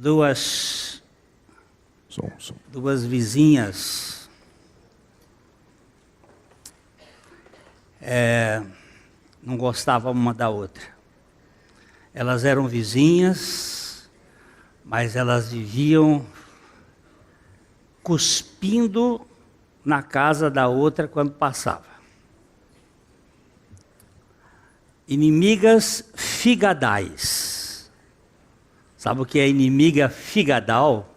duas vizinhas não gostavam uma da outra. Elas eram vizinhas, mas elas viviam cuspindo na casa da outra quando passava. Inimigas figadais. Sabe o que é inimiga figadal?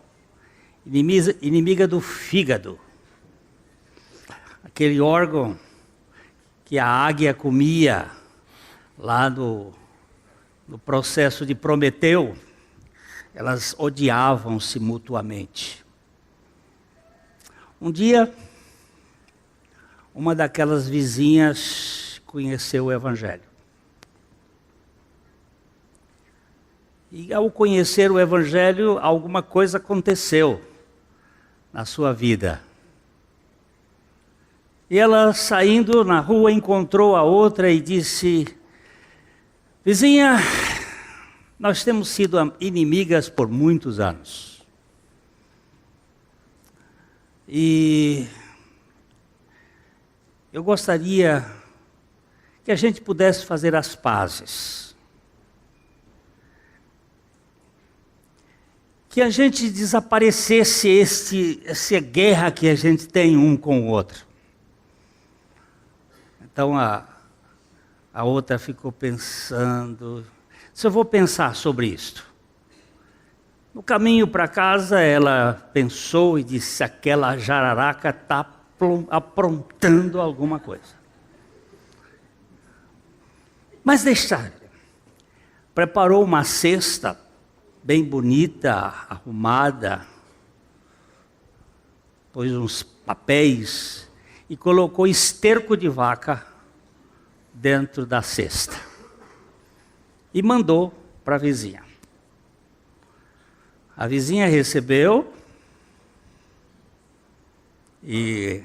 Inimiga do fígado. Aquele órgão que a águia comia lá no processo de Prometeu. Elas odiavam-se mutuamente. Um dia, uma daquelas vizinhas conheceu o Evangelho. E ao conhecer o Evangelho, alguma coisa aconteceu na sua vida. E ela, saindo na rua, encontrou a outra e disse: vizinha, nós temos sido inimigas por muitos anos. E eu gostaria que a gente pudesse fazer as pazes. Que a gente desaparecesse essa guerra que a gente tem um com o outro. Então a outra ficou pensando, se eu vou pensar sobre isto. No caminho para casa ela pensou e disse, aquela jararaca está aprontando alguma coisa. Mas deixa, preparou uma cesta bem bonita, arrumada, pôs uns papéis e colocou esterco de vaca dentro da cesta. E mandou para a vizinha. A vizinha recebeu e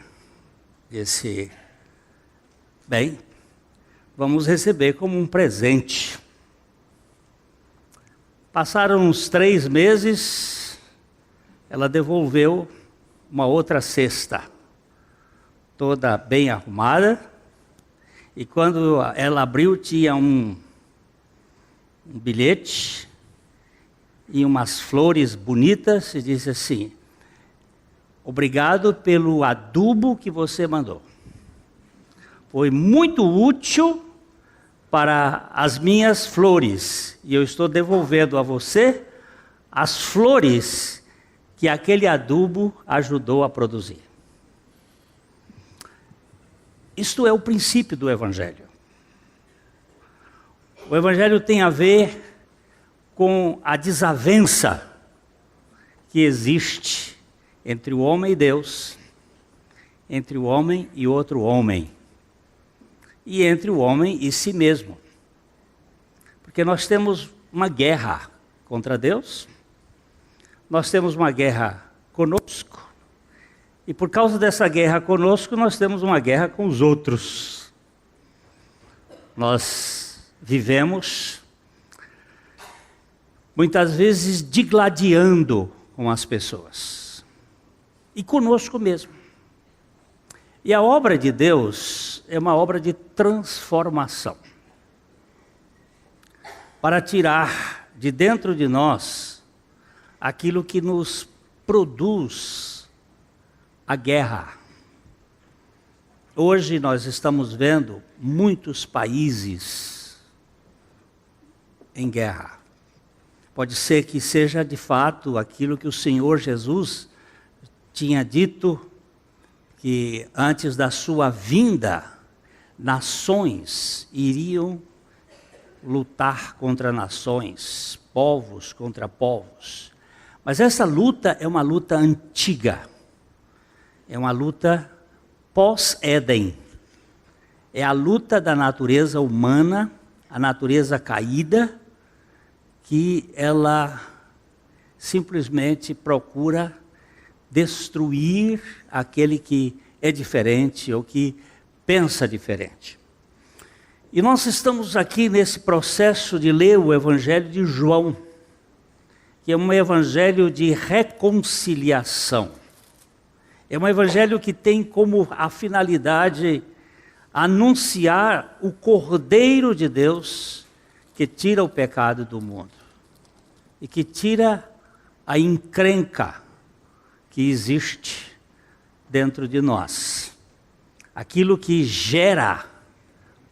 disse, bem, vamos receber como um presente. Passaram uns 3 meses, ela devolveu uma outra cesta, toda bem arrumada, e quando ela abriu tinha um bilhete e umas flores bonitas, e disse assim, obrigado pelo adubo que você mandou. Foi muito útil para as minhas flores, e eu estou devolvendo a você as flores que aquele adubo ajudou a produzir. Isto é o princípio do Evangelho. O Evangelho tem a ver com a desavença que existe entre o homem e Deus, entre o homem e outro homem, e entre o homem e si mesmo. Porque nós temos uma guerra contra Deus, nós temos uma guerra conosco, e por causa dessa guerra conosco, nós temos uma guerra com os outros. Nós vivemos, muitas vezes, digladiando com as pessoas, e conosco mesmo. E a obra de Deus é uma obra de transformação. Para tirar de dentro de nós aquilo que nos produz a guerra. Hoje nós estamos vendo muitos países em guerra. Pode ser que seja de fato aquilo que o Senhor Jesus tinha dito, que antes da sua vinda, nações iriam lutar contra nações, povos contra povos. Mas essa luta é uma luta antiga, é uma luta pós-Éden. É a luta da natureza humana, a natureza caída, que ela simplesmente procura destruir aquele que é diferente ou que pensa diferente. E nós estamos aqui nesse processo de ler o Evangelho de João, que é um evangelho de reconciliação. É um evangelho que tem como a finalidade anunciar o Cordeiro de Deus que tira o pecado do mundo e que tira a encrenca que existe dentro de nós. Aquilo que gera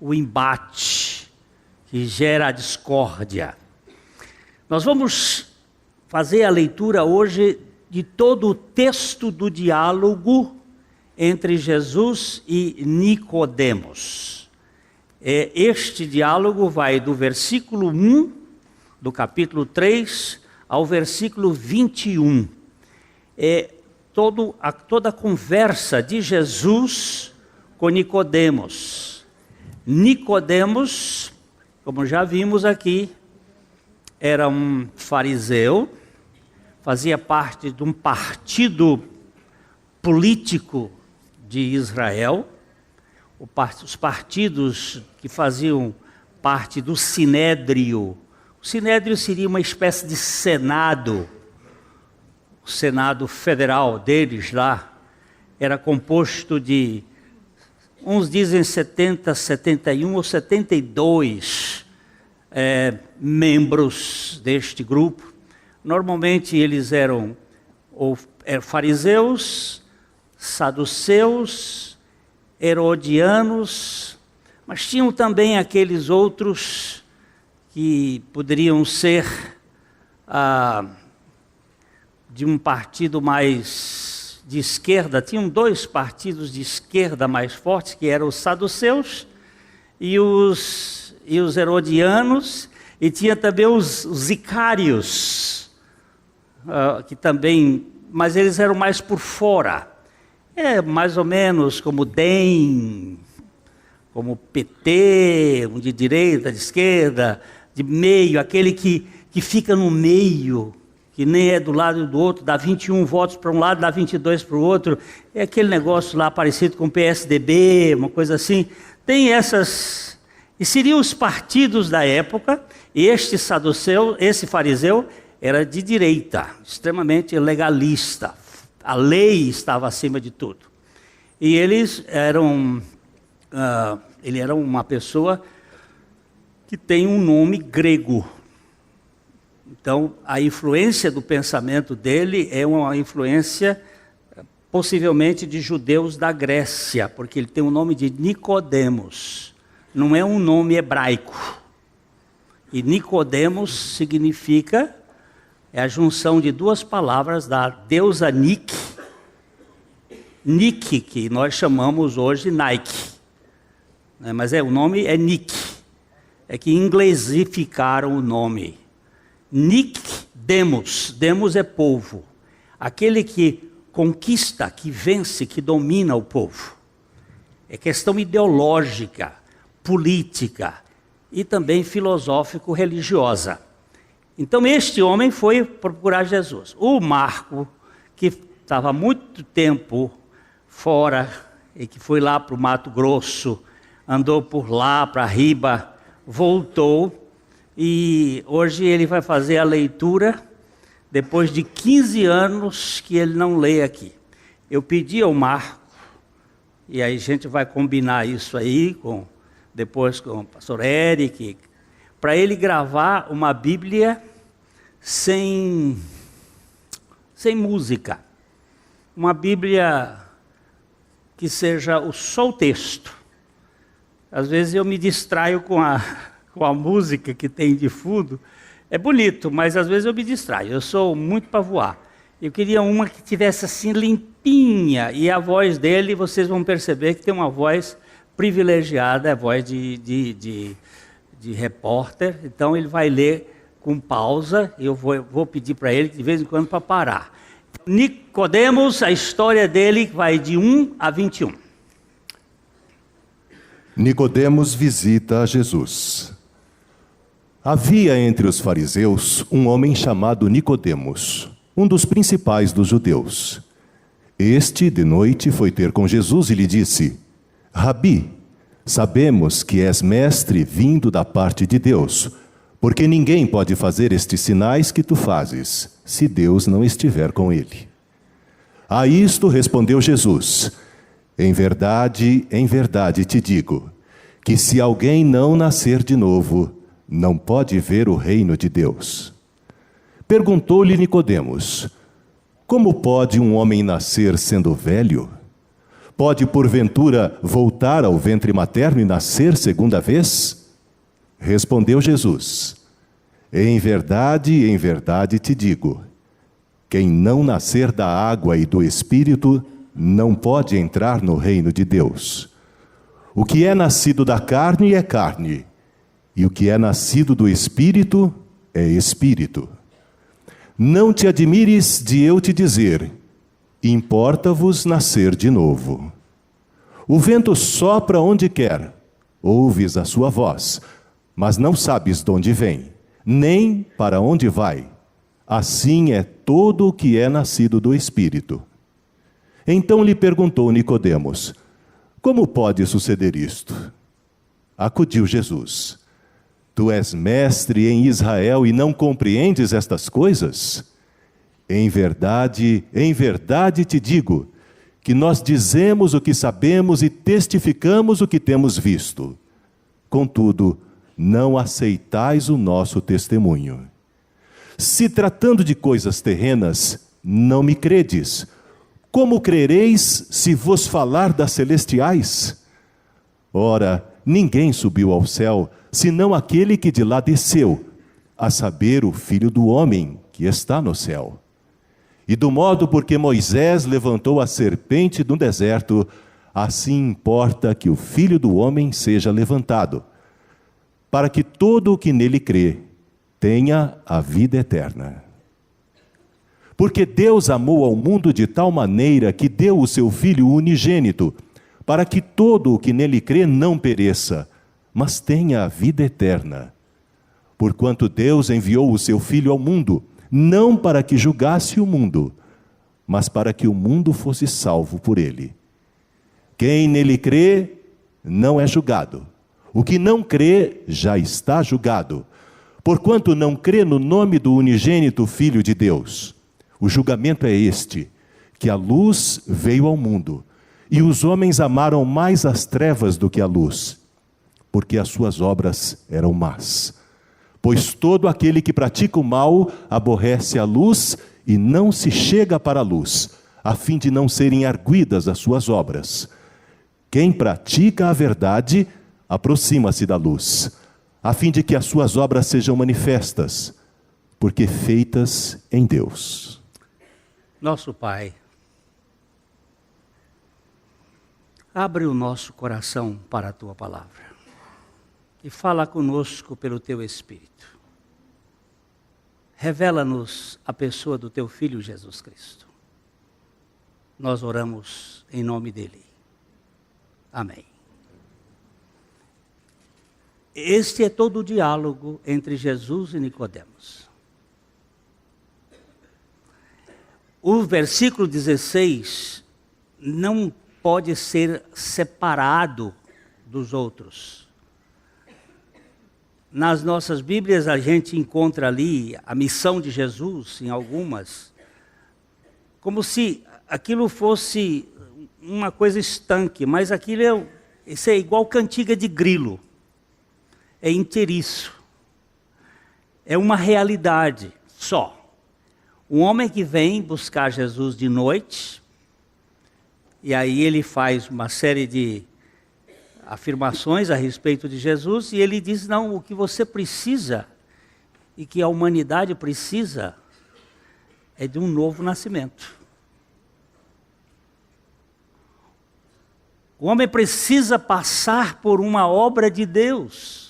o embate, que gera a discórdia. Nós vamos fazer a leitura hoje de todo o texto do diálogo entre Jesus e Nicodemos. Este diálogo vai do versículo 1 do capítulo 3 ao versículo 21. Toda a conversa de Jesus com Nicodemos. Nicodemos, como já vimos aqui, era um fariseu, fazia parte de um partido político de Israel, os partidos que faziam parte do Sinédrio. O Sinédrio seria uma espécie de Senado, o Senado federal deles lá, era composto de, uns dizem 70, 71 ou 72 membros deste grupo. Normalmente eles eram fariseus, saduceus, herodianos, mas tinham também aqueles outros que poderiam ser de um partido mais de esquerda. Tinham dois partidos de esquerda mais fortes, que eram os saduceus e os herodianos, e tinha também os icários, que também, mas eles eram mais por fora. Mais ou menos como DEM, como PT, um de direita, de esquerda, de meio, aquele que fica no meio, que nem é do lado do outro, dá 21 votos para um lado, dá 22 para o outro. É aquele negócio lá parecido com o PSDB, uma coisa assim. Tem essas... E seriam os partidos da época. Este saduceu, esse fariseu, era de direita, extremamente legalista. A lei estava acima de tudo. E eles eram... ele era uma pessoa que tem um nome grego. Então, a influência do pensamento dele é uma influência possivelmente de judeus da Grécia, porque ele tem o nome de Nicodemos. Não é um nome hebraico. E Nicodemos significa, é a junção de duas palavras da deusa Nike, que nós chamamos hoje Nike. Mas o nome é Nike. É que inglesificaram o nome. Nicodemos. Demos é povo. Aquele que conquista, que vence, que domina o povo. É questão ideológica, política e também filosófico-religiosa. Então este homem foi procurar Jesus. O Marco, que estava há muito tempo fora e que foi lá para o Mato Grosso, andou por lá, para Riba, voltou e hoje ele vai fazer a leitura depois de 15 anos que ele não lê aqui. Eu pedi ao Marco, e aí a gente vai combinar isso aí depois com o pastor Eric, para ele gravar uma Bíblia sem música. Uma Bíblia que seja só o texto. Às vezes eu me distraio com a música que tem de fundo. É bonito, mas às vezes eu me distraio. Eu sou muito para voar. Eu queria uma que tivesse assim limpinha. E a voz dele, vocês vão perceber que tem uma voz privilegiada, a voz de repórter. Então ele vai ler com pausa. Eu vou pedir para ele de vez em quando para parar. Nicodemos, a história dele vai de 1 a 21. Nicodemos visita a Jesus. Havia entre os fariseus um homem chamado Nicodemos, um dos principais dos judeus. Este, de noite, foi ter com Jesus e lhe disse: Rabi, sabemos que és mestre vindo da parte de Deus, Porque ninguém pode fazer estes sinais que tu fazes, se Deus não estiver com ele. A isto respondeu Jesus: em verdade te digo, que se alguém não nascer de novo, não pode ver o reino de Deus. Perguntou-lhe Nicodemos: como pode um homem nascer sendo velho? Pode, porventura, voltar ao ventre materno e nascer segunda vez? Respondeu Jesus: em verdade te digo, quem não nascer da água e do Espírito não pode entrar no reino de Deus. O que é nascido da carne é carne, e o que é nascido do Espírito é Espírito. Não te admires de eu te dizer: importa-vos nascer de novo. O vento sopra onde quer, ouves a sua voz, mas não sabes de onde vem, nem para onde vai. Assim é todo o que é nascido do Espírito. Então lhe perguntou Nicodemos: como pode suceder isto? Acudiu Jesus: tu és mestre em Israel e não compreendes estas coisas? Em verdade te digo, que nós dizemos o que sabemos e testificamos o que temos visto. Contudo, não aceitais o nosso testemunho. Se tratando de coisas terrenas, não me credes. Como crereis se vos falar das celestiais? Ora, ninguém subiu ao céu, senão aquele que de lá desceu, a saber, o Filho do homem que está no céu. E do modo porque Moisés levantou a serpente no deserto, assim importa que o Filho do homem seja levantado, para que todo o que nele crê tenha a vida eterna. Porque Deus amou ao mundo de tal maneira que deu o seu Filho unigênito, para que todo o que nele crê não pereça, mas tenha a vida eterna. Porquanto Deus enviou o seu Filho ao mundo, não para que julgasse o mundo, mas para que o mundo fosse salvo por ele. Quem nele crê não é julgado. O que não crê já está julgado, porquanto não crê no nome do unigênito Filho de Deus. O julgamento é este, que a luz veio ao mundo, e os homens amaram mais as trevas do que a luz, porque as suas obras eram más. Pois todo aquele que pratica o mal aborrece a luz e não se chega para a luz, a fim de não serem arguidas as suas obras. Quem pratica a verdade aproxima-se da luz, a fim de que as suas obras sejam manifestas, porque feitas em Deus. Nosso Pai, abre o nosso coração para a Tua palavra e fala conosco pelo Teu Espírito. Revela-nos a pessoa do Teu Filho Jesus Cristo. Nós oramos em nome dEle. Amém. Este é todo o diálogo entre Jesus e Nicodemos. O versículo 16 não pode ser separado dos outros. Nas nossas Bíblias a gente encontra ali a missão de Jesus, em algumas, como se aquilo fosse uma coisa estanque, mas aquilo isso é igual cantiga de grilo, é inteiriço, é uma realidade só. Um homem que vem buscar Jesus de noite, e aí ele faz uma série de afirmações a respeito de Jesus, e ele diz, não, o que você precisa, e que a humanidade precisa, é de um novo nascimento. O homem precisa passar por uma obra de Deus.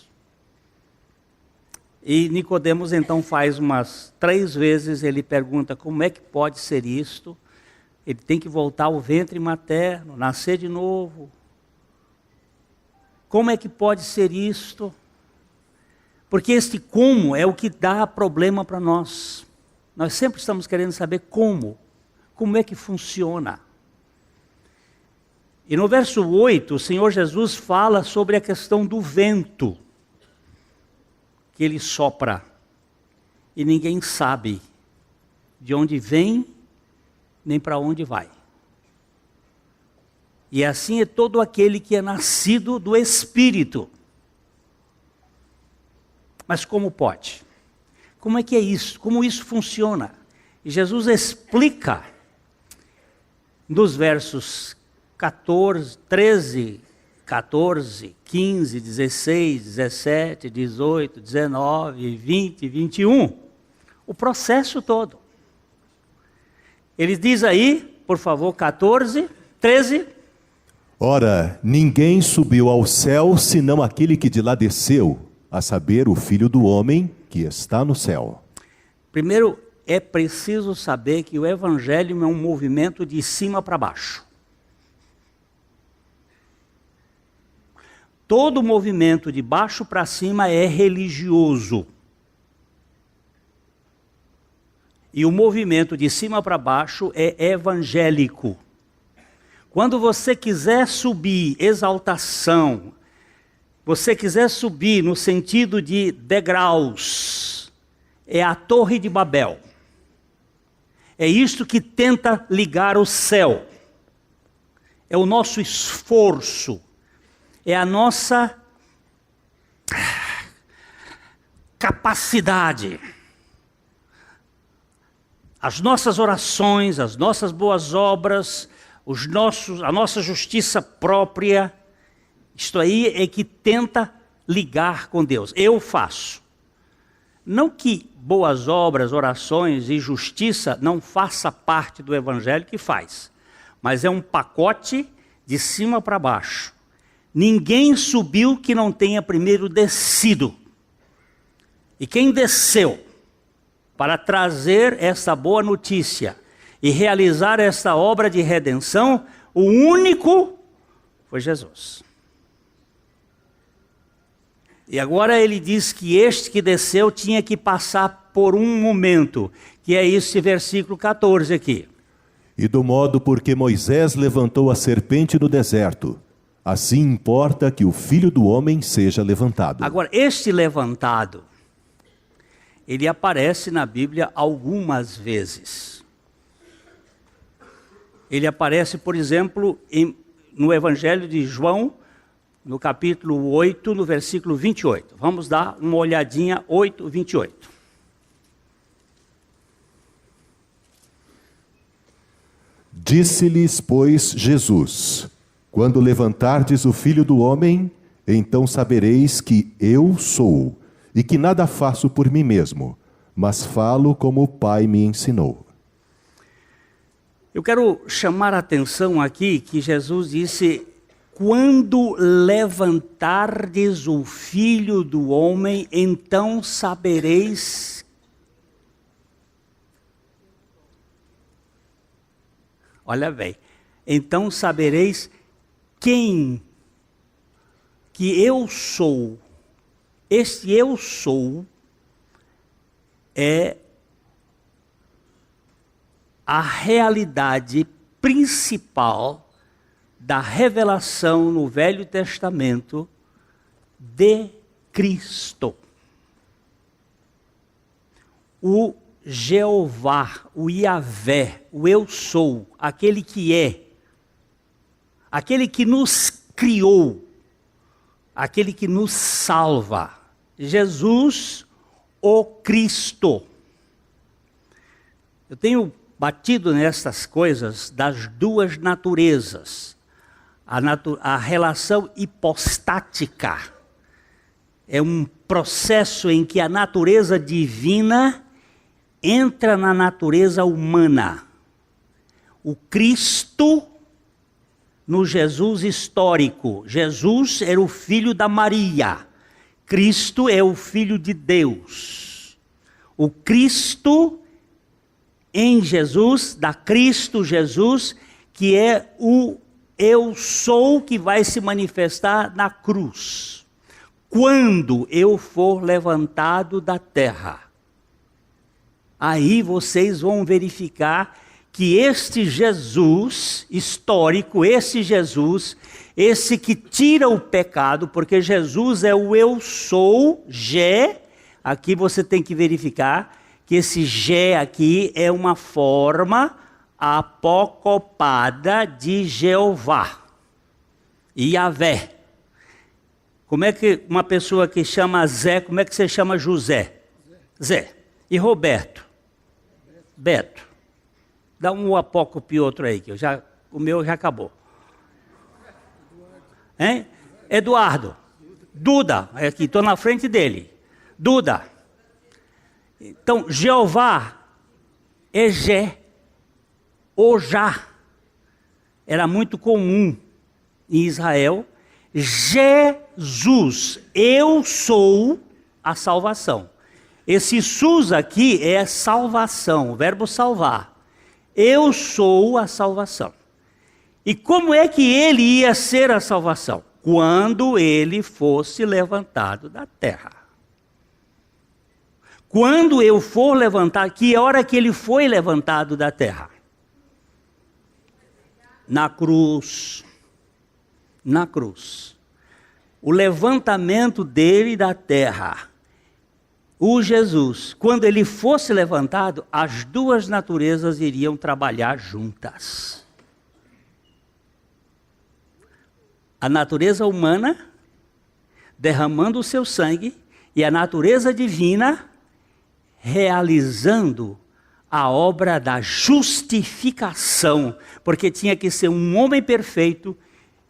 E Nicodemos então faz umas 3 vezes, ele pergunta como é que pode ser isto? Ele tem que voltar ao ventre materno, nascer de novo. Como é que pode ser isto? Porque este como é o que dá problema para nós. Nós sempre estamos querendo saber como é que funciona. E no verso 8, o Senhor Jesus fala sobre a questão do vento. que ele sopra e ninguém sabe de onde vem nem para onde vai. E assim é todo aquele que é nascido do Espírito. Mas como pode? Como é que é isso? Como isso funciona? E Jesus explica nos versos 13, 14, 15, 16, 17, 18, 19, 20, 21, o processo todo. Ele diz aí, por favor, 14, 13. Ora, ninguém subiu ao céu, senão aquele que de lá desceu, a saber, o Filho do Homem que está no céu. Primeiro, é preciso saber que o Evangelho é um movimento de cima para baixo. Todo movimento de baixo para cima é religioso. E o movimento de cima para baixo é evangélico. Quando você quiser subir, exaltação, você quiser subir no sentido de degraus, é a Torre de Babel. É isto que tenta ligar o céu. É o nosso esforço. É a nossa capacidade. As nossas orações, as nossas boas obras, a nossa justiça própria, isto aí é que tenta ligar com Deus. Eu faço. Não que boas obras, orações e justiça não faça parte do Evangelho, que faz. Mas é um pacote de cima para baixo. Ninguém subiu que não tenha primeiro descido. E quem desceu para trazer essa boa notícia e realizar essa obra de redenção, o único foi Jesus. E agora ele diz que este que desceu tinha que passar por um momento, que é esse versículo 14 aqui. E do modo porque Moisés levantou a serpente no deserto, assim importa que o Filho do Homem seja levantado. Agora, este levantado, ele aparece na Bíblia algumas vezes. Ele aparece, por exemplo, no Evangelho de João, no capítulo 8, no versículo 28. Vamos dar uma olhadinha, 8, 28. Disse-lhes, pois, Jesus: quando levantardes o Filho do Homem, então sabereis que eu sou, e que nada faço por mim mesmo, mas falo como o Pai me ensinou. Eu quero chamar a atenção aqui que Jesus disse: quando levantardes o Filho do Homem, então sabereis. Olha bem, então sabereis quem que eu sou. Este eu sou é a realidade principal da revelação no Velho Testamento de Cristo. O Jeová, o Yahvé, o eu sou, aquele que é, aquele que nos criou, aquele que nos salva. Jesus, o Cristo. Eu tenho batido nessas coisas das duas naturezas. A relação hipostática é um processo em que a natureza divina entra na natureza humana. O Cristo no Jesus histórico. Jesus era o filho da Maria. Cristo é o Filho de Deus. O Cristo em Jesus, da Cristo Jesus, que é o eu sou que vai se manifestar na cruz. Quando eu for levantado da terra, aí vocês vão verificar que este Jesus histórico, esse Jesus, esse que tira o pecado, porque Jesus é o eu sou, Aqui você tem que verificar que esse Gé aqui é uma forma apocopada de Jeová, Yahvé. Como é que uma pessoa que chama Zé, como é que você chama José? Zé. E Roberto? Beto. Dá um apócope outro aí, que o meu já acabou. Hein? Eduardo. Duda, aqui, estou na frente dele. Duda. Então, Jeová é Gé, ou Já. Era muito comum em Israel. Jesus, eu sou a salvação. Esse sus aqui é salvação, o verbo salvar. Eu sou a salvação. E como é que ele ia ser a salvação? Quando ele fosse levantado da terra. Quando eu for levantado, que hora que ele foi levantado da terra? Na cruz. Na cruz. O levantamento dele da terra. O Jesus, quando ele fosse levantado, as duas naturezas iriam trabalhar juntas. A natureza humana derramando o seu sangue e a natureza divina realizando a obra da justificação, porque tinha que ser um homem perfeito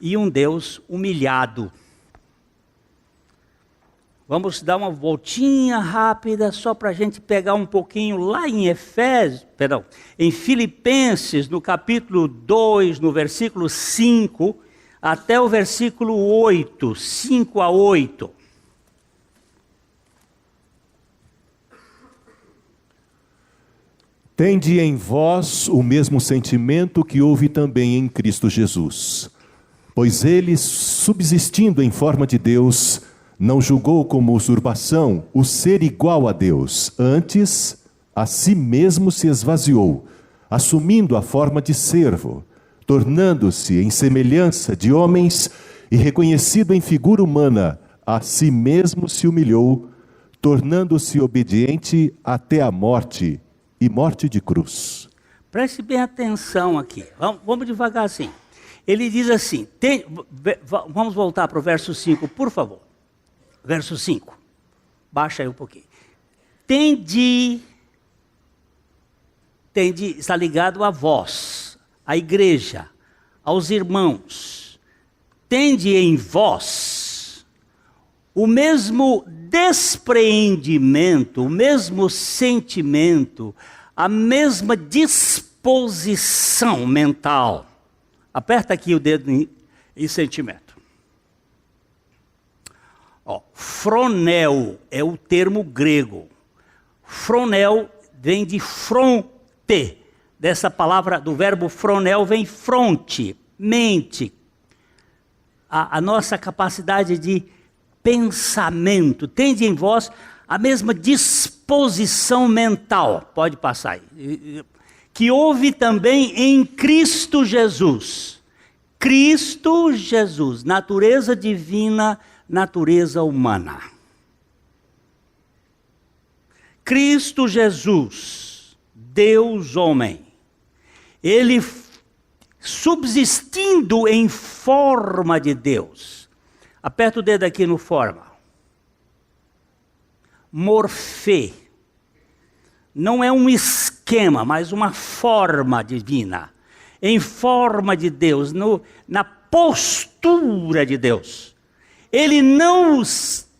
e um Deus humilhado. Vamos dar uma voltinha rápida só para a gente pegar um pouquinho lá em Filipenses, no capítulo 2, no versículo 5, até o versículo 8, 5 a 8. Tende em vós o mesmo sentimento que houve também em Cristo Jesus. Pois ele, subsistindo em forma de Deus, não julgou como usurpação o ser igual a Deus. Antes, a si mesmo se esvaziou, assumindo a forma de servo, tornando-se em semelhança de homens e reconhecido em figura humana, a si mesmo se humilhou, tornando-se obediente até a morte e morte de cruz. Preste bem atenção aqui. Vamos devagarzinho. Ele diz assim, vamos voltar para o verso 5, por favor. Verso 5. Baixa aí um pouquinho. Tende está ligado a vós, à igreja, aos irmãos. Tende em vós o mesmo despreendimento, o mesmo sentimento, a mesma disposição mental. Aperta aqui o dedo em sentimento. Fronel é o termo grego. Fronel vem de fronte. Dessa palavra, do verbo fronel, vem fronte, mente. A nossa capacidade de pensamento. Tende em vós a mesma disposição mental. Pode passar aí. Que houve também em Cristo Jesus. Cristo Jesus, natureza divina, natureza humana. Cristo Jesus, Deus homem, ele subsistindo em forma de Deus. Aperta o dedo aqui no forma. Morfê. Não é um esquema, mas uma forma divina. Em forma de Deus, na postura de Deus. Ele não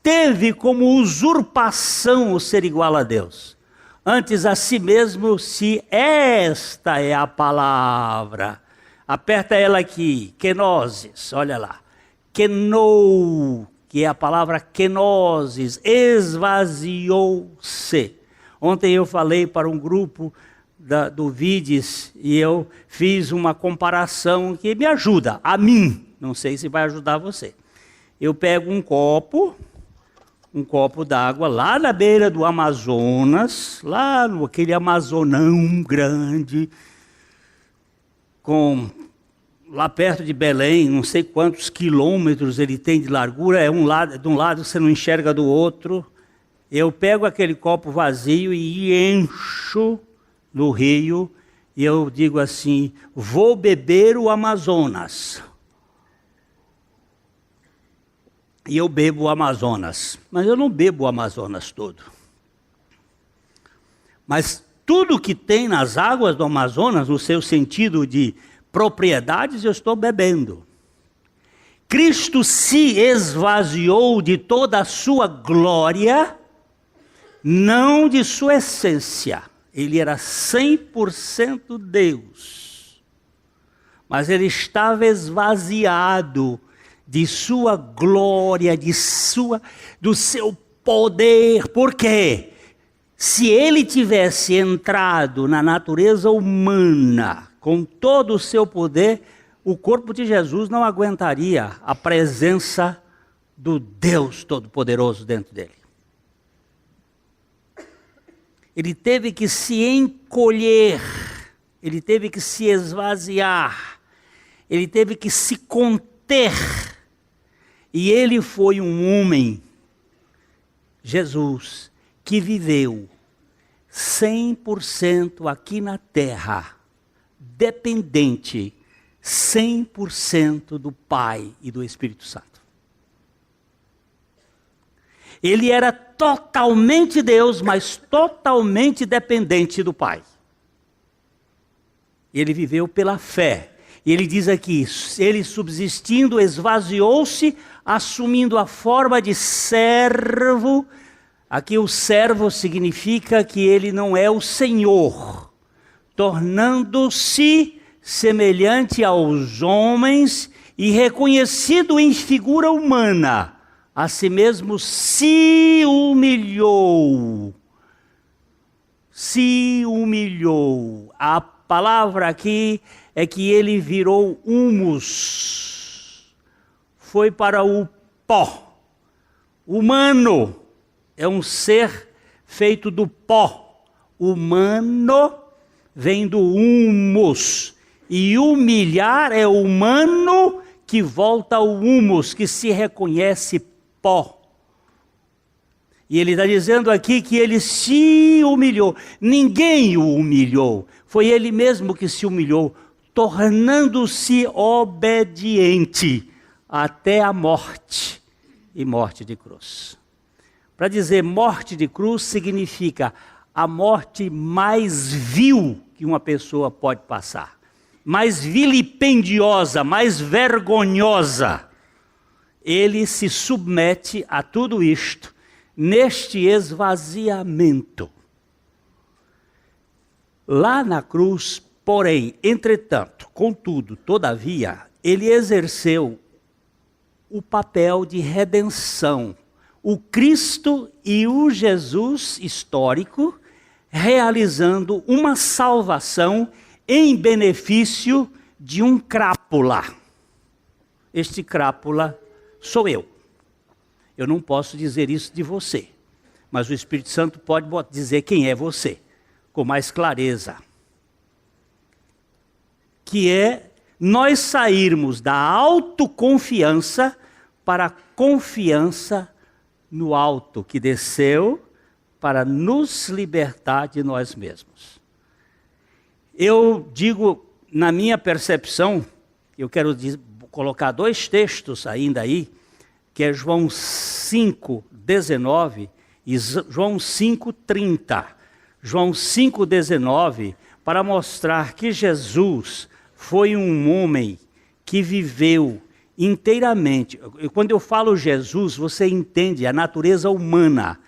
teve como usurpação o ser igual a Deus. Antes a si mesmo, se esta é a palavra. Aperta ela aqui, kenosis, olha lá. Kenou, que é a palavra kenosis, esvaziou-se. Ontem eu falei para um grupo do Vides e eu fiz uma comparação que me ajuda, a mim, não sei se vai ajudar você. Eu pego um copo d'água lá na beira do Amazonas, lá naquele Amazonão grande, lá perto de Belém, não sei quantos quilômetros ele tem de largura, de um lado você não enxerga do outro. Eu pego aquele copo vazio e encho no rio, e eu digo assim: vou beber o Amazonas. E eu bebo o Amazonas, mas eu não bebo o Amazonas todo. Mas tudo que tem nas águas do Amazonas, no seu sentido de propriedades, eu estou bebendo. Cristo se esvaziou de toda a sua glória, não de sua essência. Ele era 100% Deus. Mas ele estava esvaziado de sua glória, do seu poder. Por quê? Se ele tivesse entrado na natureza humana com todo o seu poder, o corpo de Jesus não aguentaria a presença do Deus Todo-Poderoso dentro dele. Ele teve que se encolher, ele teve que se esvaziar, ele teve que se conter. E ele foi um homem, Jesus, que viveu 100% aqui na terra, dependente 100% do Pai e do Espírito Santo. Ele era totalmente Deus, mas totalmente dependente do Pai. Ele viveu pela fé. E ele diz aqui, ele subsistindo, esvaziou-se, assumindo a forma de servo. Aqui o servo significa que ele não é o Senhor, tornando-se semelhante aos homens e reconhecido em figura humana, a si mesmo se humilhou. Se humilhou. A palavra aqui é que ele virou humus, foi para o pó. Humano é um ser feito do pó. Humano vem do humus. E humilhar é humano que volta ao humus, que se reconhece pó. E ele está dizendo aqui que ele se humilhou. Ninguém o humilhou. Foi ele mesmo que se humilhou, tornando-se obediente até a morte, e morte de cruz. Para dizer morte de cruz significa a morte mais vil que uma pessoa pode passar. Mais vilipendiosa, mais vergonhosa. Ele se submete a tudo isto, neste esvaziamento. Lá na cruz, porém, entretanto, contudo, todavia, ele exerceu o papel de redenção. O Cristo e o Jesus histórico realizando uma salvação em benefício de um crápula. Este crápula sou eu. Eu não posso dizer isso de você, mas o Espírito Santo pode dizer quem é você, com mais clareza. Que é nós sairmos da autoconfiança para a confiança no alto, que desceu para nos libertar de nós mesmos. Eu digo, na minha percepção, eu quero colocar dois textos ainda aí, que é João 5:19 e João 5:30. João 5:19, para mostrar que Jesus foi um homem que viveu inteiramente. Quando eu falo Jesus, você entende a natureza humana,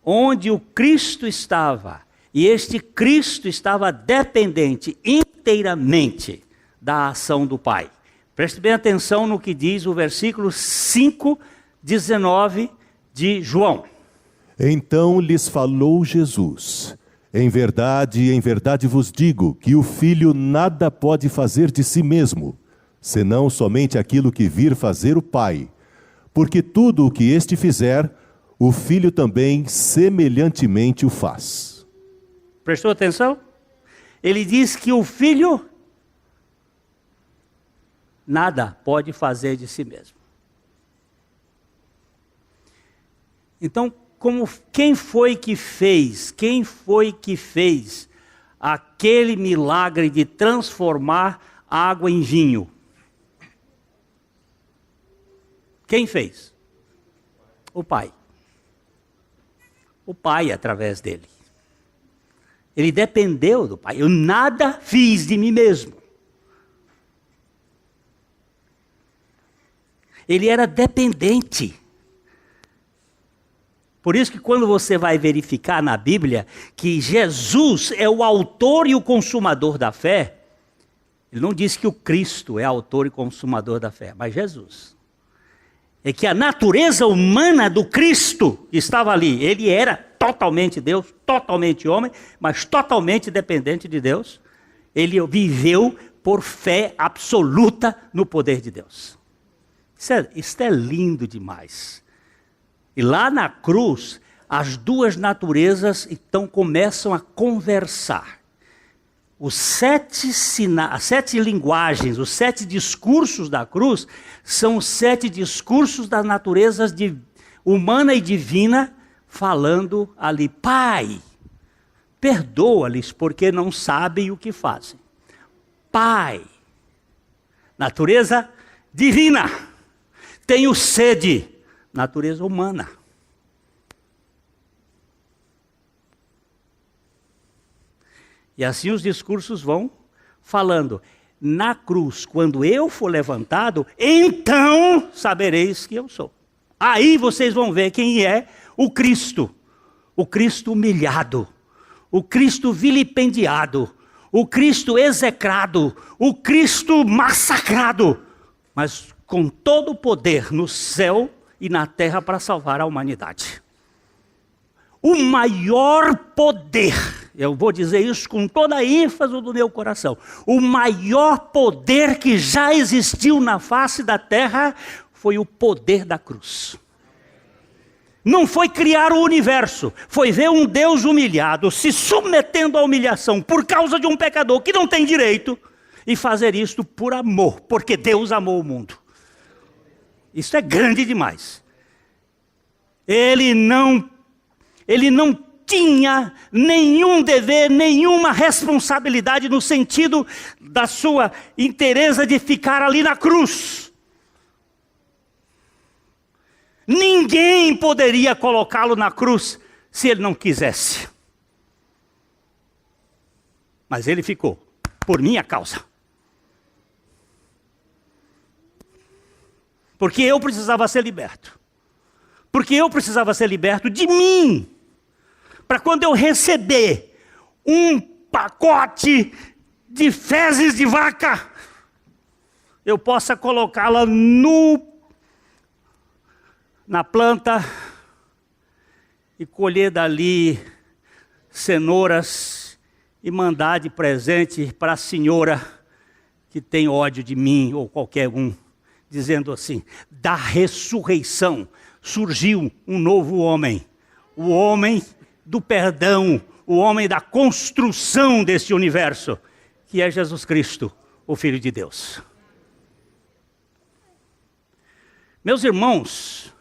onde o Cristo estava, e este Cristo estava dependente inteiramente da ação do Pai. Preste bem atenção no que diz o versículo 5:19 de João. Então lhes falou Jesus: em verdade vos digo que o Filho nada pode fazer de si mesmo, senão somente aquilo que vir fazer o Pai. Porque tudo o que este fizer, o Filho também semelhantemente o faz. Prestou atenção? Ele diz que o Filho nada pode fazer de si mesmo. Então, Quem foi que fez aquele milagre de transformar água em vinho? Quem fez? O Pai. O Pai através dele. Ele dependeu do Pai. Eu nada fiz de mim mesmo. Ele era dependente. Por isso que quando você vai verificar na Bíblia que Jesus é o autor e o consumador da fé, ele não diz que o Cristo é autor e consumador da fé, mas Jesus. É que a natureza humana do Cristo que estava ali, ele era totalmente Deus, totalmente homem, mas totalmente dependente de Deus. Ele viveu por fé absoluta no poder de Deus. Isso é lindo demais. E lá na cruz, as duas naturezas então começam a conversar. As 7 linguagens, os 7 discursos da cruz, são os 7 discursos das naturezas humana e divina, falando ali, Pai, perdoa-lhes porque não sabem o que fazem. Pai, natureza divina, tenho sede, natureza humana. E assim os discursos vão falando. Na cruz, quando eu for levantado, então sabereis que eu sou. Aí vocês vão ver quem é o Cristo humilhado, o Cristo vilipendiado, o Cristo execrado, o Cristo massacrado, mas com todo o poder no céu e na terra para salvar a humanidade. O maior poder, eu vou dizer isso com toda a ênfase do meu coração, o maior poder que já existiu na face da terra foi o poder da cruz. Não foi criar o universo, foi ver um Deus humilhado, se submetendo à humilhação por causa de um pecador que não tem direito, e fazer isto por amor, porque Deus amou o mundo. Isso é grande demais. Ele não tinha nenhum dever, nenhuma responsabilidade no sentido da sua inteireza de ficar ali na cruz. Ninguém poderia colocá-lo na cruz se ele não quisesse. Mas ele ficou, por minha causa. Porque eu precisava ser liberto. Porque eu precisava ser liberto de mim. Para quando eu receber um pacote de fezes de vaca, eu possa colocá-la na planta e colher dali cenouras e mandar de presente para a senhora que tem ódio de mim ou qualquer um, dizendo assim, da ressurreição surgiu um novo homem, o homem do perdão, o homem da construção deste universo, que é Jesus Cristo, o Filho de Deus. Meus irmãos,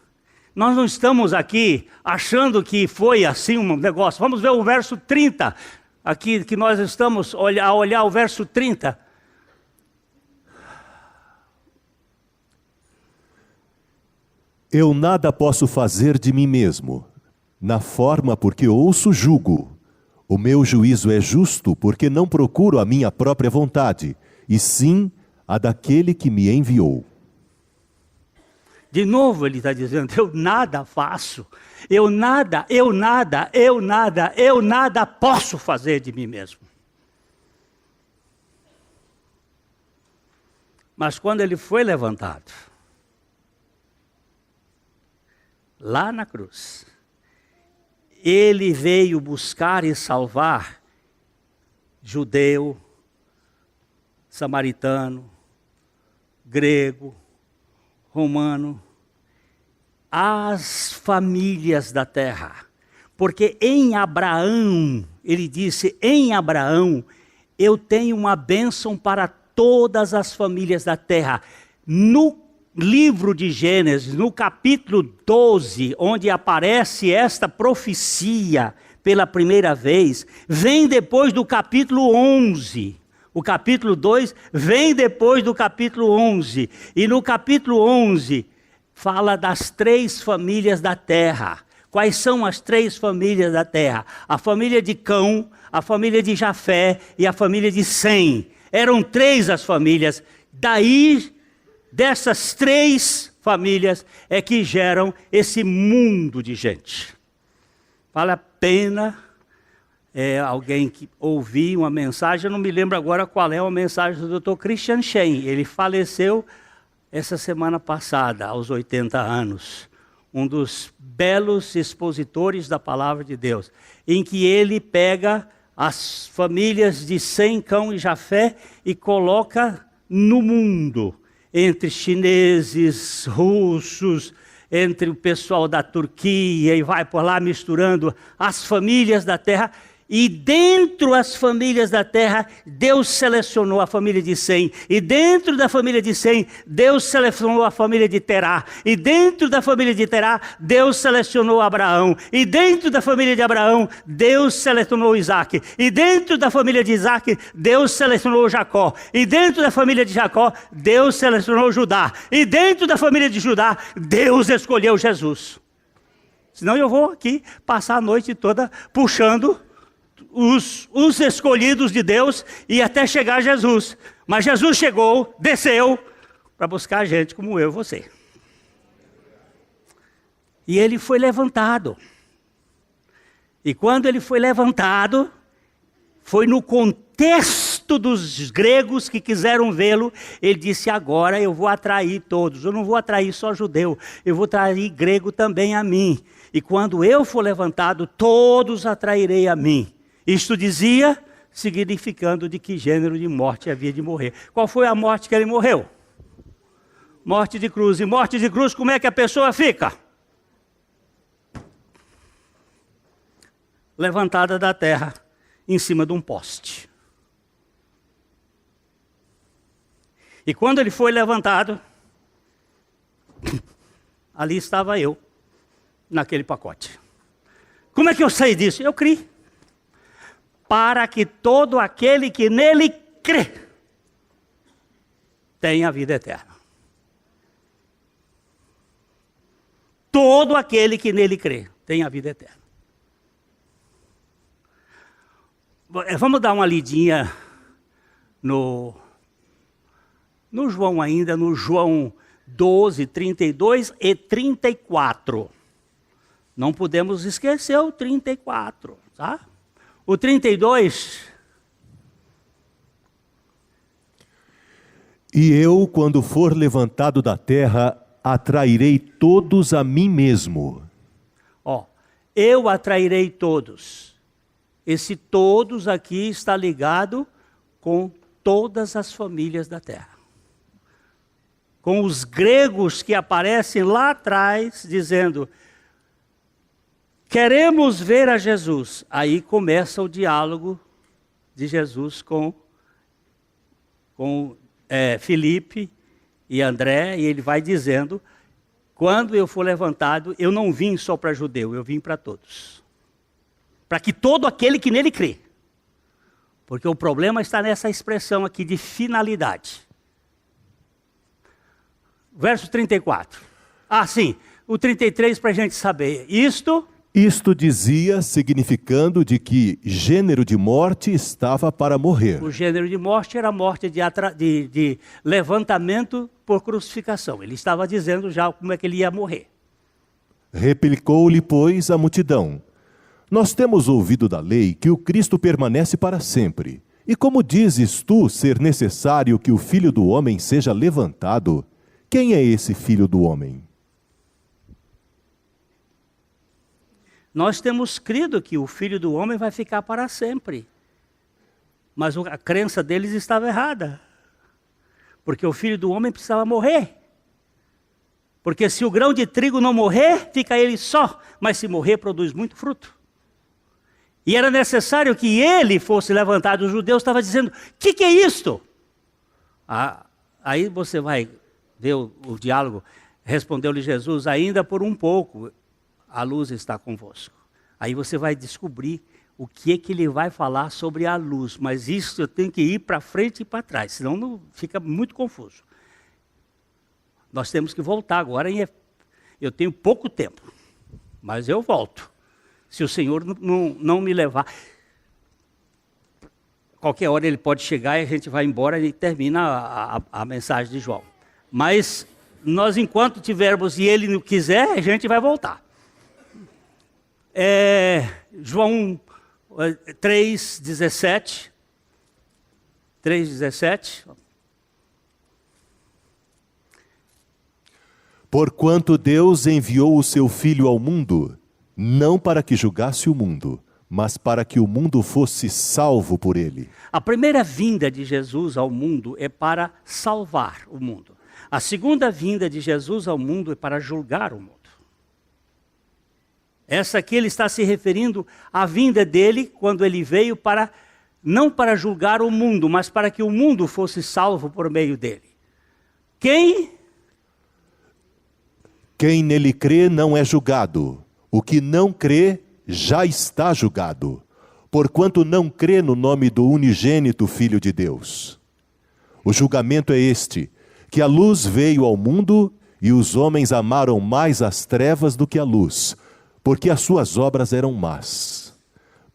nós não estamos aqui achando que foi assim um negócio. Vamos ver o verso 30, aqui que nós estamos a olhar o verso 30. Eu nada posso fazer de mim mesmo. Na forma porque ouço, julgo. O meu juízo é justo porque não procuro a minha própria vontade, e sim a daquele que me enviou. De novo ele está dizendo, eu nada faço, eu nada posso fazer de mim mesmo. Mas quando ele foi levantado, lá na cruz, ele veio buscar e salvar judeu, samaritano, grego, romano, as famílias da terra. Porque em Abraão, ele disse, em Abraão, eu tenho uma bênção para todas as famílias da terra. livro de Gênesis, no capítulo 12, onde aparece esta profecia pela primeira vez, vem depois do capítulo 11. O capítulo 2 vem depois do capítulo 11. E no capítulo 11 fala das 3 famílias da terra. Quais são as 3 famílias da terra? A família de Cão, a família de Jafé e a família de Sem. Eram 3 as famílias. Daí, dessas 3 famílias é que geram esse mundo de gente. Vale a pena alguém que ouvir uma mensagem, eu não me lembro agora qual é a mensagem do Dr. Christian Shen. Ele faleceu essa semana passada, aos 80 anos. Um dos belos expositores da palavra de Deus, em que ele pega as famílias de Sem, Cão e Jafé e coloca no mundo, entre chineses, russos, entre o pessoal da Turquia, e vai por lá misturando as famílias da terra. E dentro das famílias da terra, Deus selecionou a família de Sem. E dentro da família de Sem, Deus selecionou a família de Terá. E dentro da família de Terá, Deus selecionou Abraão. E dentro da família de Abraão, Deus selecionou Isaac. E dentro da família de Isaac, Deus selecionou Jacó. E dentro da família de Jacó, Deus selecionou Judá. E dentro da família de Judá, Deus escolheu Jesus. Senão eu vou aqui passar a noite toda puxando os escolhidos de Deus e até chegar a Jesus. Mas Jesus chegou, desceu, para buscar gente como eu e você. E ele foi levantado. E quando ele foi levantado, foi no contexto dos gregos que quiseram vê-lo. Ele disse: agora eu vou atrair todos. Eu não vou atrair só judeu, eu vou atrair grego também a mim. E quando eu for levantado, todos atrairei a mim. Isto dizia, significando de que gênero de morte havia de morrer. Qual foi a morte que ele morreu? Morte de cruz. E morte de cruz, como é que a pessoa fica? Levantada da terra, em cima de um poste. E quando ele foi levantado, ali estava eu, naquele pacote. Como é que eu sei disso? Eu criei. Para que todo aquele que nele crê tenha vida eterna. Todo aquele que nele crê tenha vida eterna. Vamos dar uma lidinha no João ainda, no João 12, 32 e 34. Não podemos esquecer o 34, tá? O 32. E eu, quando for levantado da terra, atrairei todos a mim mesmo. Eu atrairei todos. Esse todos aqui está ligado com todas as famílias da terra. Com os gregos que aparecem lá atrás, dizendo: queremos ver a Jesus. Aí começa o diálogo de Jesus com Filipe e André, e ele vai dizendo: quando eu for levantado, eu não vim só para judeu, eu vim para todos. Para que todo aquele que nele crê. Porque o problema está nessa expressão aqui de finalidade. Verso 34. Sim, o 33 para a gente saber. Isto dizia, significando de que gênero de morte estava para morrer. O gênero de morte era a morte de levantamento por crucificação. Ele estava dizendo já como é que ele ia morrer. Replicou-lhe, pois, a multidão: nós temos ouvido da lei que o Cristo permanece para sempre. E como dizes tu ser necessário que o Filho do Homem seja levantado, quem é esse Filho do Homem? Nós temos crido que o Filho do Homem vai ficar para sempre. Mas a crença deles estava errada. Porque o Filho do Homem precisava morrer. Porque se o grão de trigo não morrer, fica ele só. Mas se morrer, produz muito fruto. E era necessário que ele fosse levantado. Os judeus estavam dizendo: o que é isto? Aí você vai Vê o diálogo. Respondeu-lhe Jesus, ainda por um pouco a luz está convosco. Aí você vai descobrir o que é que ele vai falar sobre a luz. Mas isso eu tenho que ir para frente e para trás, senão não fica muito confuso. Nós temos que voltar agora. Eu tenho pouco tempo, mas eu volto. Se o Senhor não me levar. Qualquer hora ele pode chegar e a gente vai embora e termina a mensagem de João. Mas nós, enquanto tivermos e ele não quiser, a gente vai voltar. João 3,17. 3,17. Porquanto Deus enviou o seu Filho ao mundo, não para que julgasse o mundo, mas para que o mundo fosse salvo por ele. A primeira vinda de Jesus ao mundo é para salvar o mundo. A segunda vinda de Jesus ao mundo é para julgar o mundo. Essa aqui ele está se referindo à vinda dele quando ele veio para, não para julgar o mundo, mas para que o mundo fosse salvo por meio dele. Quem nele crê não é julgado. O que não crê já está julgado, porquanto não crê no nome do unigênito Filho de Deus. O julgamento é este, que a luz veio ao mundo e os homens amaram mais as trevas do que a luz, porque as suas obras eram más.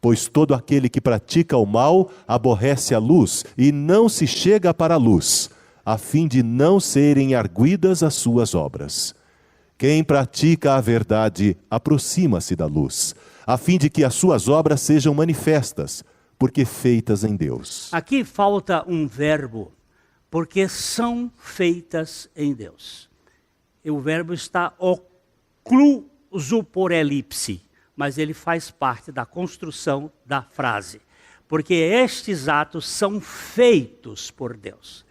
Pois todo aquele que pratica o mal aborrece a luz e não se chega para a luz, a fim de não serem arguidas as suas obras. Quem pratica a verdade aproxima-se da luz, a fim de que as suas obras sejam manifestas, porque feitas em Deus. Aqui falta um verbo, porque são feitas em Deus. E o verbo está ocluso por elipse, mas ele faz parte da construção da frase. Porque estes atos são feitos por Deus.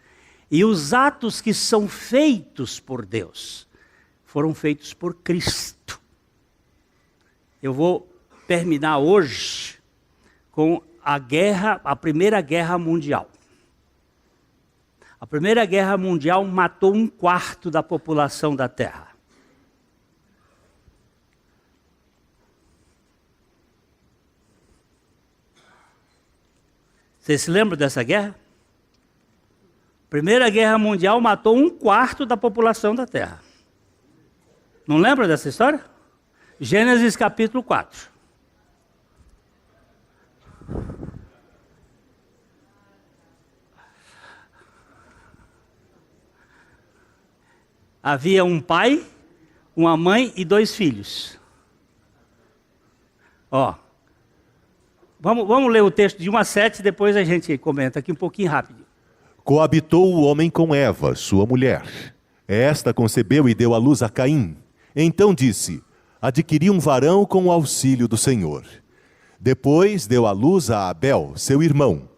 E os atos que são feitos por Deus foram feitos por Cristo. Eu vou terminar hoje com a Primeira Guerra Mundial. A Primeira Guerra Mundial matou 1/4 da população da Terra. Vocês se lembram dessa guerra? Primeira Guerra Mundial matou 1/4 da população da Terra. Não lembra dessa história? Gênesis capítulo 4. Havia um pai, uma mãe e 2 filhos. Vamos ler o texto de 1 a 7, depois a gente comenta aqui um pouquinho rápido. Coabitou o homem com Eva, sua mulher. Esta concebeu e deu à luz a Caim. Então disse, adquiri um varão com o auxílio do Senhor. Depois deu à luz a Abel, seu irmão.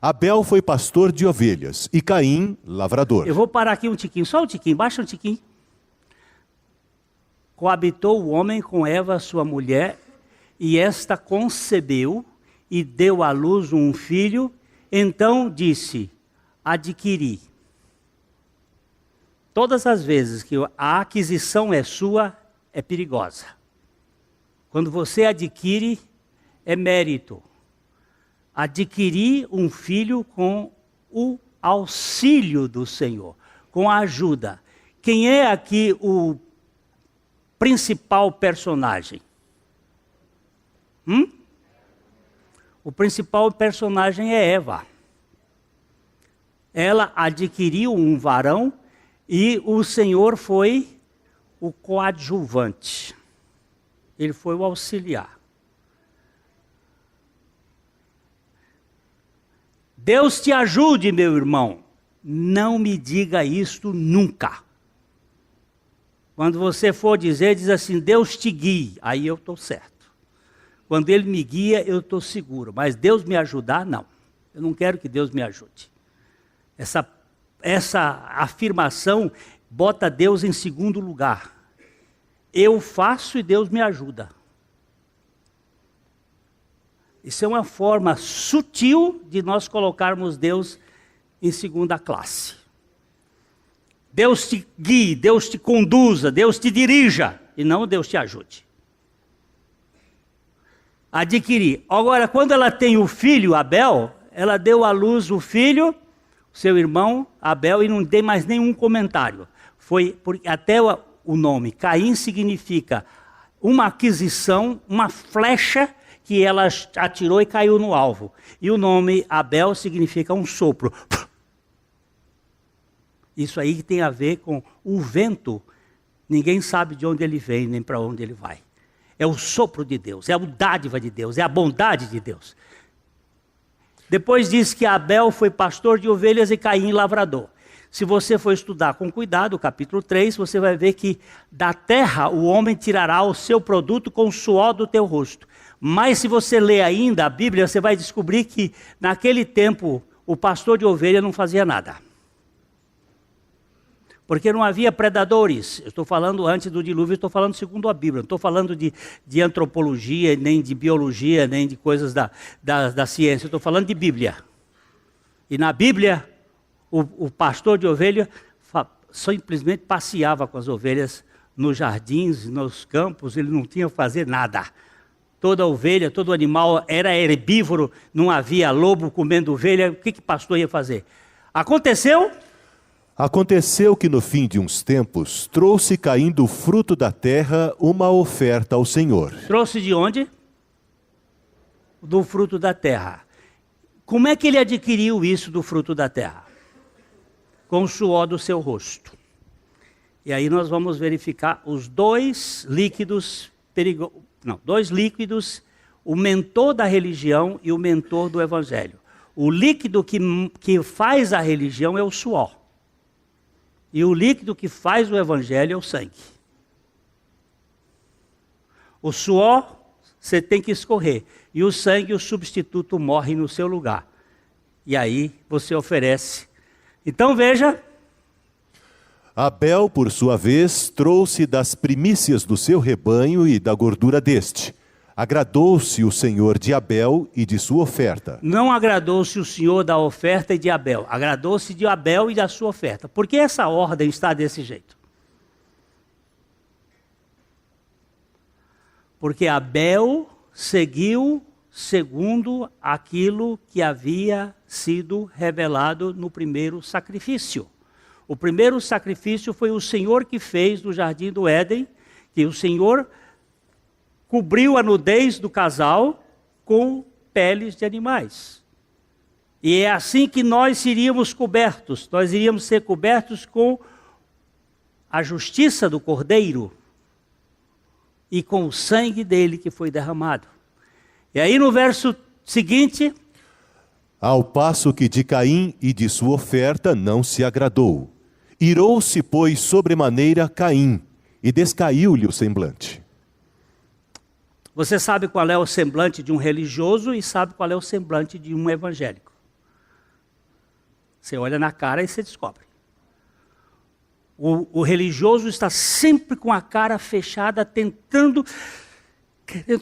Abel foi pastor de ovelhas e Caim, lavrador. Eu vou parar aqui um tiquinho, só um tiquinho, baixa um tiquinho. Coabitou o homem com Eva, sua mulher, e esta concebeu e deu à luz um filho. Então disse, adquiri. Todas as vezes que a aquisição é sua, é perigosa. Quando você adquire, é mérito. Adquirir um filho com o auxílio do Senhor, com a ajuda. Quem é aqui o principal personagem? O principal personagem é Eva. Ela adquiriu um varão e o Senhor foi o coadjuvante. Ele foi o auxiliar. Deus te ajude, meu irmão. Não me diga isto nunca. Quando você for dizer, diz assim, Deus te guie. Aí eu estou certo. Quando Ele me guia, eu estou seguro. Mas Deus me ajudar, não. Eu não quero que Deus me ajude. Essa afirmação bota Deus em segundo lugar. Eu faço e Deus me ajuda. Isso é uma forma sutil de nós colocarmos Deus em segunda classe. Deus te guie, Deus te conduza, Deus te dirija, e não Deus te ajude. Adquirir. Agora, quando ela tem o filho Abel, ela deu à luz o filho, seu irmão Abel, e não tem mais nenhum comentário. Foi porque até o nome Caim significa uma aquisição, uma flecha que ela atirou e caiu no alvo. E o nome Abel significa um sopro. Isso aí tem a ver com o vento. Ninguém sabe de onde ele vem, nem para onde ele vai. É o sopro de Deus, é a dádiva de Deus, é a bondade de Deus. Depois diz que Abel foi pastor de ovelhas e Caim lavrador. Se você for estudar com cuidado, capítulo 3, você vai ver que da terra o homem tirará o seu produto com o suor do teu rosto. Mas se você ler ainda a Bíblia, você vai descobrir que naquele tempo o pastor de ovelha não fazia nada. Porque não havia predadores. Eu estou falando antes do dilúvio, estou falando segundo a Bíblia. Não estou falando de antropologia, nem de biologia, nem de coisas da ciência. Estou falando de Bíblia. E na Bíblia, o pastor de ovelha simplesmente passeava com as ovelhas nos jardins, nos campos. Ele não tinha que fazer nada. Toda ovelha, todo animal era herbívoro. Não havia lobo comendo ovelha. O que o pastor ia fazer? Aconteceu que no fim de uns tempos, trouxe Caim do fruto da terra uma oferta ao Senhor. Trouxe de onde? Do fruto da terra. Como é que ele adquiriu isso do fruto da terra? Com o suor do seu rosto. E aí nós vamos verificar os dois líquidos o mentor da religião e o mentor do evangelho. O líquido que faz a religião é o suor. E o líquido que faz o evangelho é o sangue. O suor, você tem que escorrer. E o sangue, o substituto morre no seu lugar. E aí você oferece. Então veja. Abel, por sua vez, trouxe das primícias do seu rebanho e da gordura deste. Agradou-se o Senhor de Abel e de sua oferta. Não agradou-se o Senhor da oferta e de Abel. Agradou-se de Abel e da sua oferta. Por que essa ordem está desse jeito? Porque Abel seguiu segundo aquilo que havia sido revelado no primeiro sacrifício. O primeiro sacrifício foi o Senhor que fez no jardim do Éden, que o Senhor cobriu a nudez do casal com peles de animais. E é assim que nós seríamos cobertos. Nós iríamos ser cobertos com a justiça do Cordeiro e com o sangue dele que foi derramado. E aí no verso seguinte... Ao passo que de Caim e de sua oferta não se agradou. Irou-se, pois, sobremaneira Caim, e descaiu-lhe o semblante. Você sabe qual é o semblante de um religioso e sabe qual é o semblante de um evangélico. Você olha na cara e você descobre. O religioso está sempre com a cara fechada, querendo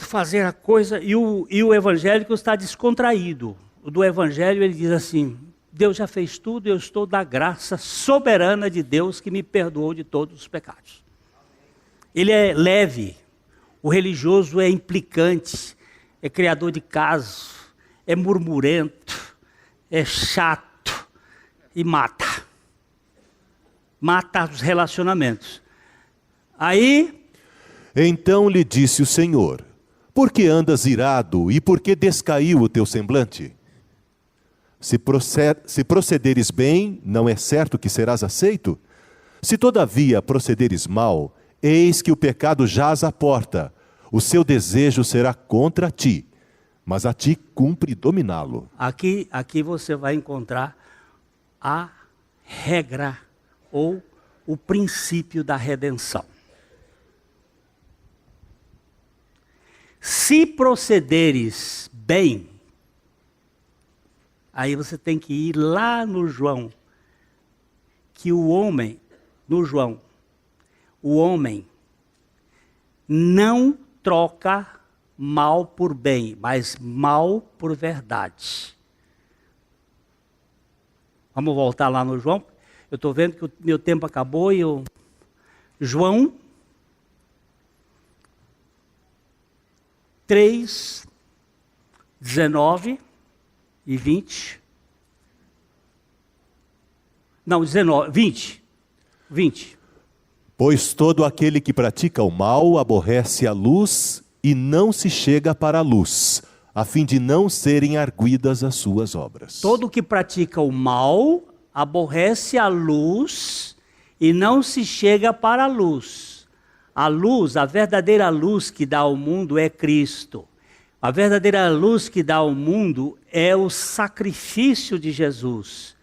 fazer a coisa, e o evangélico está descontraído. O do evangelho ele diz assim: Deus já fez tudo, eu estou da graça soberana de Deus que me perdoou de todos os pecados. Ele é leve. O religioso é implicante, é criador de casos, é murmurento, é chato e mata. Mata os relacionamentos. Aí... Então lhe disse o Senhor: por que andas irado e por que descaiu o teu semblante? Se procederes bem, não é certo que serás aceito? Se todavia procederes mal, eis que o pecado jaz à porta, o seu desejo será contra ti, mas a ti cumpre dominá-lo. Aqui você vai encontrar a regra ou o princípio da redenção. Se procederes bem, aí você tem que ir lá no João, que o homem não troca mal por bem, mas mal por verdade. Vamos voltar lá no João. Eu estou vendo que o meu tempo acabou e o João 3, 19 e 20. Não, 19, 20. 20. Pois todo aquele que pratica o mal aborrece a luz e não se chega para a luz, a fim de não serem arguidas as suas obras. Todo que pratica o mal aborrece a luz e não se chega para a luz. A luz, a verdadeira luz que dá ao mundo é Cristo. A verdadeira luz que dá ao mundo é o sacrifício de Jesus,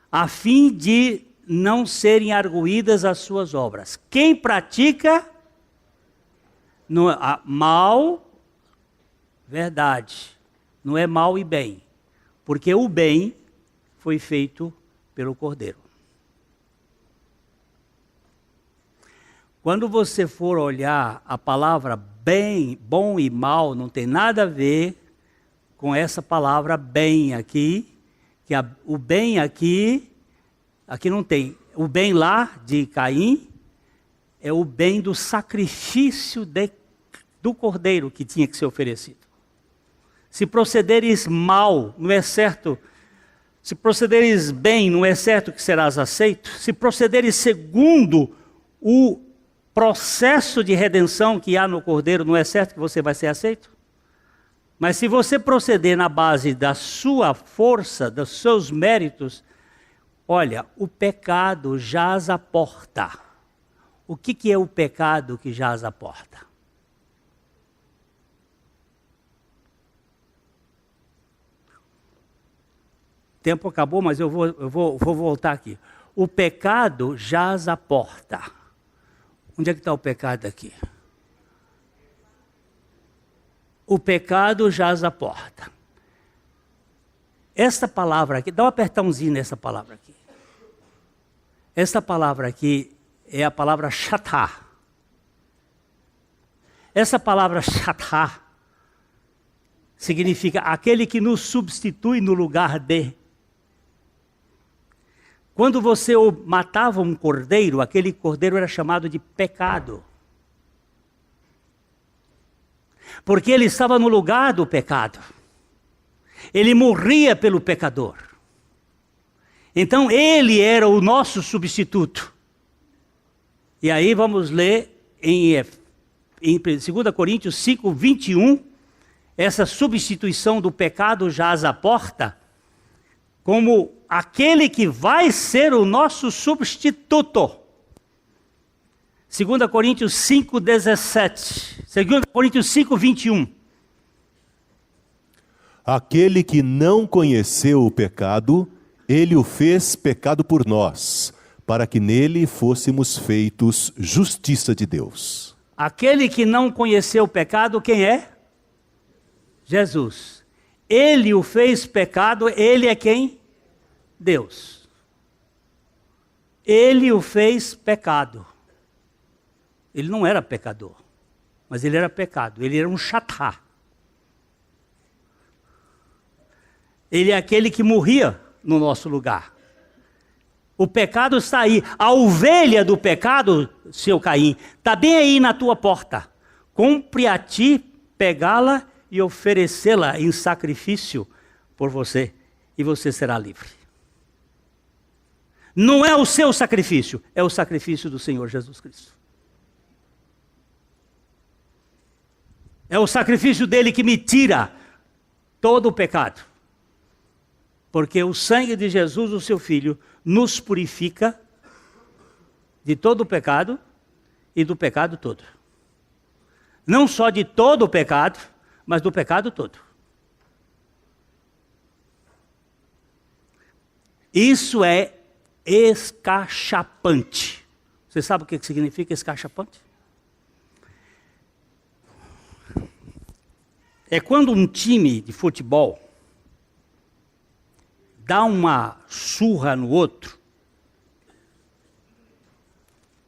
a fim de não serem arguídas as suas obras. Quem pratica mal, verdade, não é mal e bem, porque o bem foi feito pelo Cordeiro. Quando você for olhar a palavra bem, bom e mal, não tem nada a ver com essa palavra bem aqui, que o bem aqui não tem. O bem lá de Caim é o bem do sacrifício do Cordeiro que tinha que ser oferecido. Se procederes mal, não é certo. Se procederes bem, não é certo que serás aceito. Se procederes segundo o processo de redenção que há no Cordeiro, não é certo que você vai ser aceito? Mas se você proceder na base da sua força, dos seus méritos, olha, o pecado jaz à porta. O que é o pecado que jaz à porta? O tempo acabou, mas eu vou voltar aqui. O pecado jaz à porta. Onde é que está o pecado aqui? O pecado jaz à porta. Esta palavra aqui, dá um apertãozinho nessa palavra aqui. Esta palavra aqui é a palavra chatá. Essa palavra chatá significa aquele que nos substitui no lugar de. Quando você matava um cordeiro, aquele cordeiro era chamado de pecado. Porque ele estava no lugar do pecado. Ele morria pelo pecador. Então ele era o nosso substituto. E aí vamos ler em 2 Coríntios 5, 21, essa substituição do pecado jaz à porta, como aquele que vai ser o nosso substituto. 2 Coríntios 5, 17. 2 Coríntios 5, 21. Aquele que não conheceu o pecado, ele o fez pecado por nós, para que nele fôssemos feitos justiça de Deus. Aquele que não conheceu o pecado, quem é? Jesus. Ele o fez pecado, ele é quem? Deus. Ele o fez pecado. Ele não era pecador, mas ele era pecado, ele era um chatá. Ele é aquele que morria no nosso lugar. O pecado está aí. A ovelha do pecado, seu Caim, está bem aí na tua porta. Cumpre a ti pegá-la e oferecê-la em sacrifício por você, e você será livre. Não é o seu sacrifício, é o sacrifício do Senhor Jesus Cristo. É o sacrifício dele que me tira todo o pecado. Porque o sangue de Jesus, o seu Filho, nos purifica de todo o pecado e do pecado todo. Não só de todo o pecado, mas do pecado todo. Isso é escachapante. Você sabe o que significa escachapante? É quando um time de futebol dá uma surra no outro,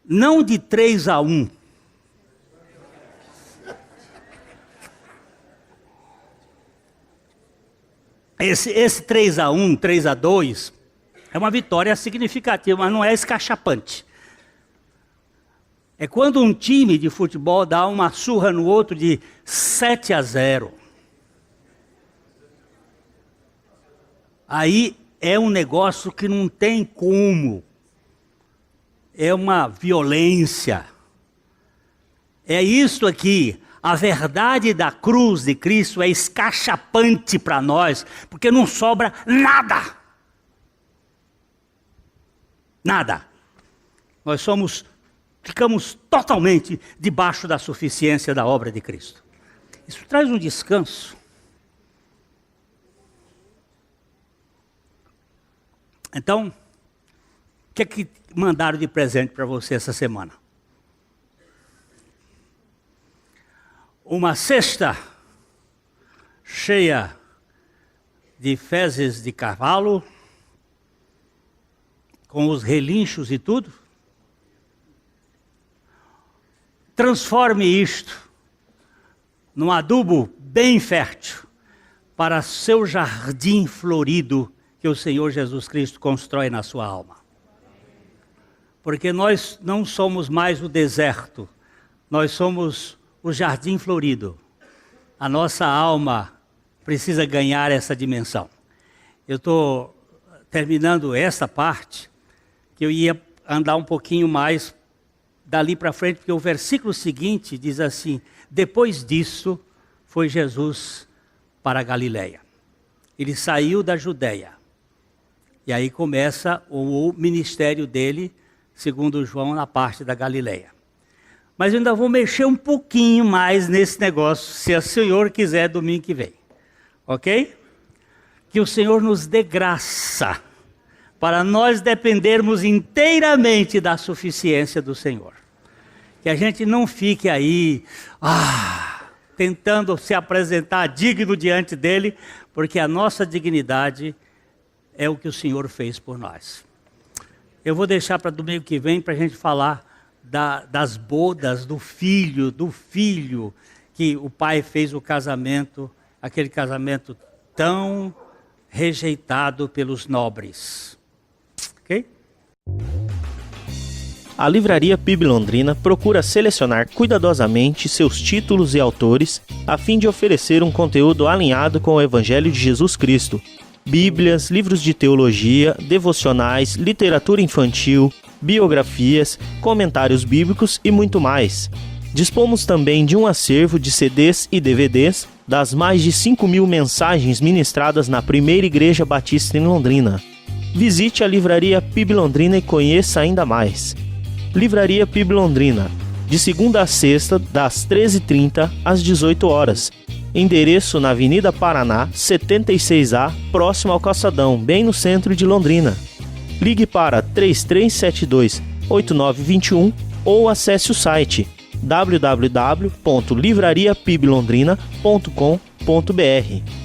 não de 3-1. Esse 3-1, 3-2, É uma vitória significativa, mas não é escachapante. É quando um time de futebol dá uma surra no outro de 7-0. Aí é um negócio que não tem como. É uma violência. É isso aqui. A verdade da cruz de Cristo é escachapante para nós, porque não sobra nada. Nada. Nós ficamos totalmente debaixo da suficiência da obra de Cristo. Isso traz um descanso. Então, o que é que mandaram de presente para você essa semana? Uma cesta cheia de fezes de cavalo, com os relinchos e tudo? Transforme isto num adubo bem fértil para seu jardim florido que o Senhor Jesus Cristo constrói na sua alma. Porque nós não somos mais o deserto, nós somos o jardim florido. A nossa alma precisa ganhar essa dimensão. Eu estou terminando essa parte, que eu ia andar um pouquinho mais dali para frente, porque o versículo seguinte diz assim: depois disso foi Jesus para a Galileia. Ele saiu da Judeia. E aí começa o ministério dele, segundo João, na parte da Galileia. Mas eu ainda vou mexer um pouquinho mais nesse negócio, se o Senhor quiser, domingo que vem. Ok? Que o Senhor nos dê graça para nós dependermos inteiramente da suficiência do Senhor. Que a gente não fique aí, tentando se apresentar digno diante dele, porque a nossa dignidade é o que o Senhor fez por nós. Eu vou deixar para domingo que vem para a gente falar das bodas do filho, que o pai fez o casamento, aquele casamento tão rejeitado pelos nobres. Ok? A Livraria PIB Londrina procura selecionar cuidadosamente seus títulos e autores a fim de oferecer um conteúdo alinhado com o Evangelho de Jesus Cristo. Bíblias, livros de teologia, devocionais, literatura infantil, biografias, comentários bíblicos e muito mais. Dispomos também de um acervo de CDs e DVDs das mais de 5.000 mensagens ministradas na Primeira Igreja Batista em Londrina. Visite a Livraria PIB Londrina e conheça ainda mais. Livraria PIB Londrina, de segunda a sexta, das 13h30 às 18 horas. Endereço na Avenida Paraná, 76A, próximo ao Calçadão, bem no centro de Londrina. Ligue para 3372-8921 ou acesse o site www.livrariapiblondrina.com.br.